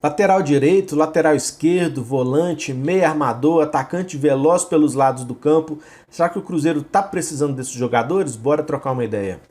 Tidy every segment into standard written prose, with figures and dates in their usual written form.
Lateral direito, lateral esquerdo, volante, meia armador, atacante veloz pelos lados do campo. Será que o Cruzeiro tá precisando desses jogadores? Bora trocar uma ideia.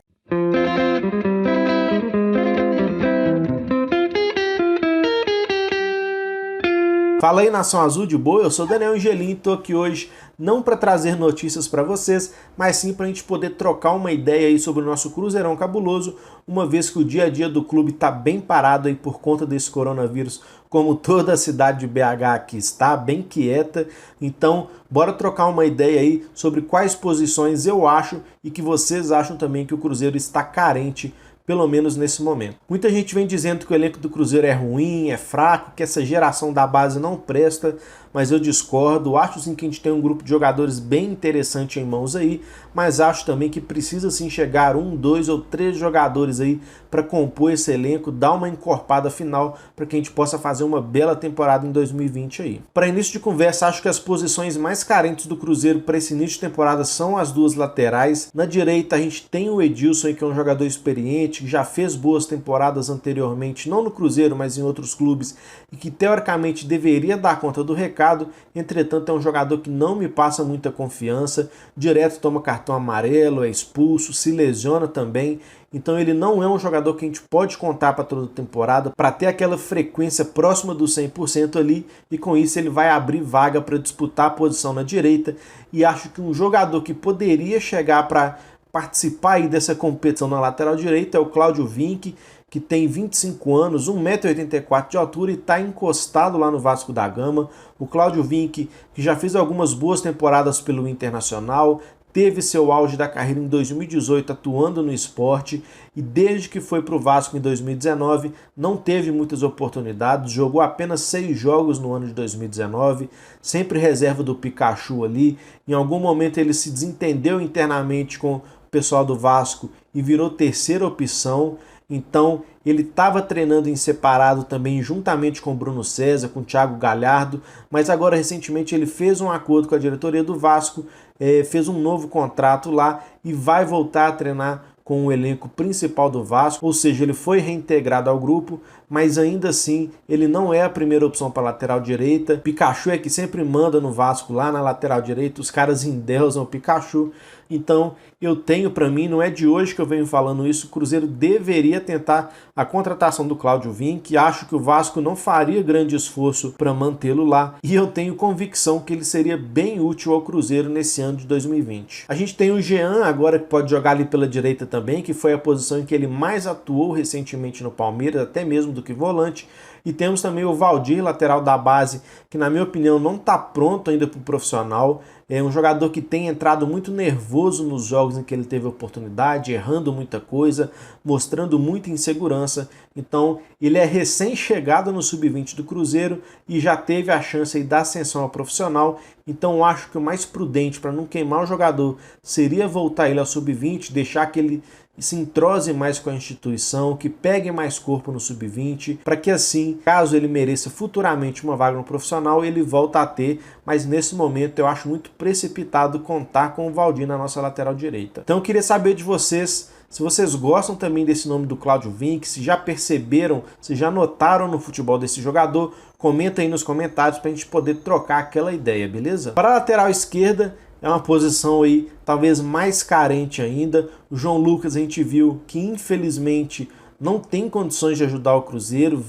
Fala aí, Nação Azul de boa, eu sou Daniel Angelim e tô aqui hoje não para trazer notícias para vocês, mas sim para a gente poder trocar uma ideia aí sobre o nosso Cruzeirão cabuloso, uma vez que o dia a dia do clube tá bem parado aí por conta desse coronavírus, como toda a cidade de BH aqui está, bem quieta. Então, bora trocar uma ideia aí sobre quais posições eu acho e que vocês acham também que o Cruzeiro está carente, pelo menos nesse momento. Muita gente vem dizendo que o elenco do Cruzeiro é ruim, é fraco, que essa geração da base não presta, mas eu discordo. Acho sim que a gente tem um grupo de jogadores bem interessante em mãos aí, mas acho também que precisa sim chegar 1, 2 ou 3 jogadores aí para compor esse elenco, dar uma encorpada final para que a gente possa fazer uma bela temporada em 2020 aí. Para início de conversa, acho que as posições mais carentes do Cruzeiro para esse início de temporada são as duas laterais. Na direita a gente tem o Edilson, que é um jogador experiente, que já fez boas temporadas anteriormente, não no Cruzeiro, mas em outros clubes, e que teoricamente deveria dar conta do recado. Entretanto, é um jogador que não me passa muita confiança, direto toma cartão amarelo, é expulso, se lesiona também. Então ele não é um jogador que a gente pode contar para toda a temporada, para ter aquela frequência próxima do 100% ali, e com isso ele vai abrir vaga para disputar a posição na direita. E acho que um jogador que poderia chegar para participar aí dessa competição na lateral direita é o Cláudio Vinck, que tem 25 anos, 1,84 m de altura e está encostado lá no Vasco da Gama. O Cláudio Vinck, que já fez algumas boas temporadas pelo Internacional, teve seu auge da carreira em 2018 atuando no Sport e desde que foi para o Vasco em 2019 não teve muitas oportunidades, jogou apenas 6 jogos no ano de 2019, sempre reserva do Pikachu ali. Em algum momento ele se desentendeu internamente com o pessoal do Vasco e virou terceira opção. Então ele estava treinando em separado também juntamente com o Bruno César, com o Thiago Galhardo, mas agora recentemente ele fez um acordo com a diretoria do Vasco, fez um novo contrato lá e vai voltar a treinar com o elenco principal do Vasco, ou seja, ele foi reintegrado ao grupo, mas ainda assim ele não é a primeira opção para a lateral direita. Pikachu é que sempre manda no Vasco lá na lateral direita, os caras endeusam o Pikachu. Então eu tenho para mim, não é de hoje que eu venho falando isso, o Cruzeiro deveria tentar a contratação do Cláudio Vinck, acho que o Vasco não faria grande esforço para mantê-lo lá, e eu tenho convicção que ele seria bem útil ao Cruzeiro nesse ano de 2020. A gente tem o Jean agora, que pode jogar ali pela direita também, que foi a posição em que ele mais atuou recentemente no Palmeiras, até mesmo do que volante. E temos também o Valdir, lateral da base, que na minha opinião não está pronto ainda para o profissional. É um jogador que tem entrado muito nervoso nos jogos em que ele teve oportunidade, errando muita coisa, mostrando muita insegurança. Então ele é recém-chegado no Sub-20 do Cruzeiro e já teve a chance aí da ascensão ao profissional. Então acho que o mais prudente para não queimar o jogador seria voltar ele ao Sub-20, deixar que ele se entrose mais com a instituição, que pegue mais corpo no Sub-20, para que assim, caso ele mereça futuramente uma vaga no profissional, ele volta a ter, mas nesse momento eu acho muito precipitado contar com o Valdir na nossa lateral direita. Então eu queria saber de vocês, se vocês gostam também desse nome do Cláudio Vinck, se já perceberam, se já notaram no futebol desse jogador, comenta aí nos comentários para a gente poder trocar aquela ideia, beleza? Para a lateral esquerda, é uma posição aí talvez mais carente ainda. O João Lucas a gente viu que infelizmente não tem condições de ajudar o Cruzeiro,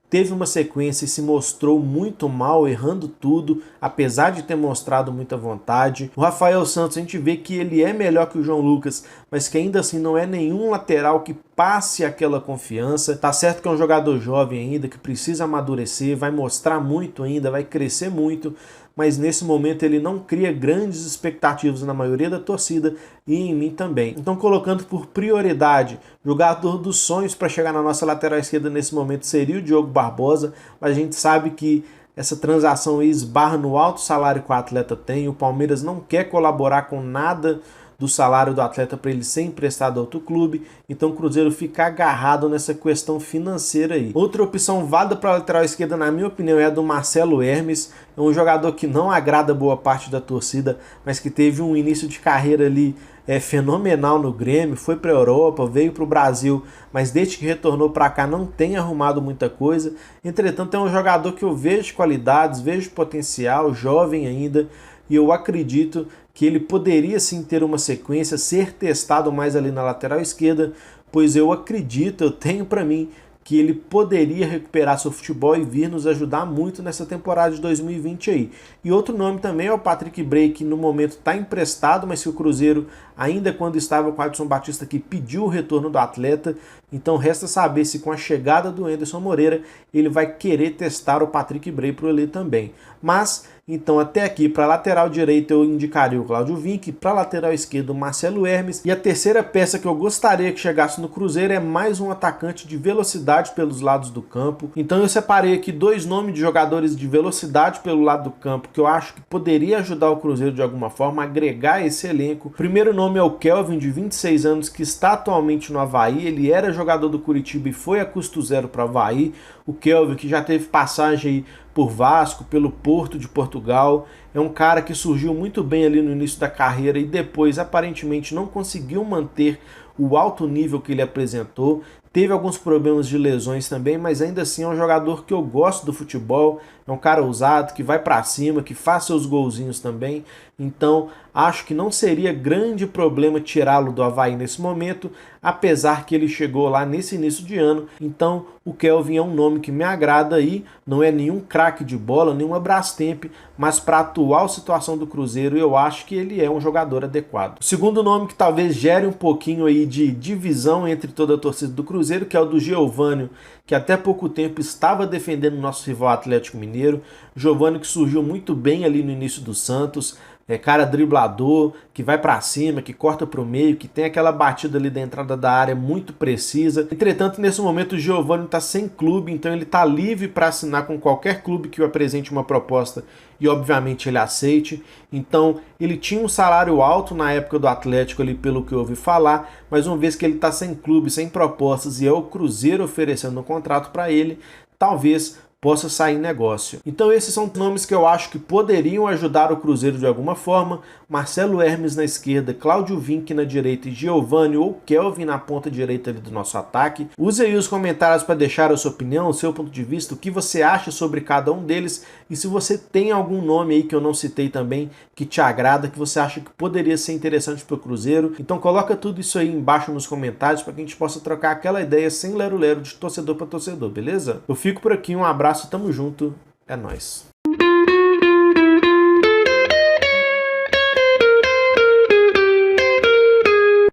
teve uma sequência e se mostrou muito mal, errando tudo, apesar de ter mostrado muita vontade. O Rafael Santos a gente vê que ele é melhor que o João Lucas, mas que ainda assim não é nenhum lateral que passe aquela confiança. Tá certo que é um jogador jovem ainda, que precisa amadurecer, vai mostrar muito ainda, vai crescer muito, mas nesse momento ele não cria grandes expectativas na maioria da torcida e em mim também. Então, colocando por prioridade, jogador dos sonhos para chegar na nossa lateral esquerda nesse momento seria o Diogo Barbosa, mas a gente sabe que essa transação aí esbarra no alto salário que o atleta tem, o Palmeiras não quer colaborar com nada do salário do atleta para ele ser emprestado a outro clube, então o Cruzeiro fica agarrado nessa questão financeira aí. Outra opção válida para a lateral esquerda, na minha opinião, é a do Marcelo Hermes. É um jogador que não agrada boa parte da torcida, mas que teve um início de carreira ali fenomenal no Grêmio, foi para a Europa, veio para o Brasil, mas desde que retornou para cá não tem arrumado muita coisa. Entretanto, é um jogador que eu vejo qualidades, vejo potencial, jovem ainda, e eu acredito que ele poderia sim ter uma sequência, ser testado mais ali na lateral esquerda, pois eu acredito, eu tenho para mim que ele poderia recuperar seu futebol e vir nos ajudar muito nessa temporada de 2020 aí. E outro nome também é o Patrick Bray, que no momento está emprestado, mas que o Cruzeiro, ainda quando estava com o Adson Batista, que pediu o retorno do atleta, então resta saber se com a chegada do Anderson Moreira, ele vai querer testar o Patrick Bray para ele também. Mas, então até aqui, para a lateral direita eu indicaria o Cláudio Vinck, para a lateral esquerda o Marcelo Hermes, e a terceira peça que eu gostaria que chegasse no Cruzeiro é mais um atacante de velocidade pelos lados do campo. Então eu separei aqui dois nomes de jogadores de velocidade pelo lado do campo que eu acho que poderia ajudar o Cruzeiro de alguma forma, agregar esse elenco. O primeiro nome é o Kelvin, de 26 anos, que está atualmente no Avaí. Ele era jogador do Curitiba e foi a custo zero para o Avaí. O Kelvin, que já teve passagem aí por Vasco, pelo Porto de Portugal, é um cara que surgiu muito bem ali no início da carreira e depois aparentemente não conseguiu manter o alto nível que ele apresentou. Teve alguns problemas de lesões também, mas ainda assim é um jogador que eu gosto do futebol, é um cara ousado, que vai para cima, que faz seus golzinhos também. Então acho que não seria grande problema tirá-lo do Avaí nesse momento, apesar que ele chegou lá nesse início de ano. Então o Kelvin é um nome que me agrada aí, não é nenhum craque de bola, nenhuma Brastemp, mas para a atual situação do Cruzeiro eu acho que ele é um jogador adequado. O segundo nome que talvez gere um pouquinho aí de divisão entre toda a torcida do Cruzeiro, que é o do Geovânio, que até pouco tempo estava defendendo o nosso rival Atlético Mineiro. Geovânio que surgiu muito bem ali no início do Santos, é cara driblador, que vai para cima, que corta para o meio, que tem aquela batida ali da entrada da área muito precisa. Entretanto, nesse momento o Geovânio está sem clube, então ele está livre para assinar com qualquer clube que o apresente uma proposta e obviamente ele aceite. Então ele tinha um salário alto na época do Atlético ali, pelo que eu ouvi falar, mas uma vez que ele está sem clube, sem propostas e é o Cruzeiro oferecendo um contrato para ele, talvez possa sair negócio. Então esses são nomes que eu acho que poderiam ajudar o Cruzeiro de alguma forma. Marcelo Hermes na esquerda, Cláudio Vinck na direita e Geovânio ou Kelvin na ponta direita ali do nosso ataque. Use aí os comentários para deixar a sua opinião, o seu ponto de vista, o que você acha sobre cada um deles e se você tem algum nome aí que eu não citei também que te agrada, que você acha que poderia ser interessante para o Cruzeiro. Então coloca tudo isso aí embaixo nos comentários para que a gente possa trocar aquela ideia sem lero-lero de torcedor para torcedor, beleza? Eu fico por aqui, um abraço, tamo junto, é nóis.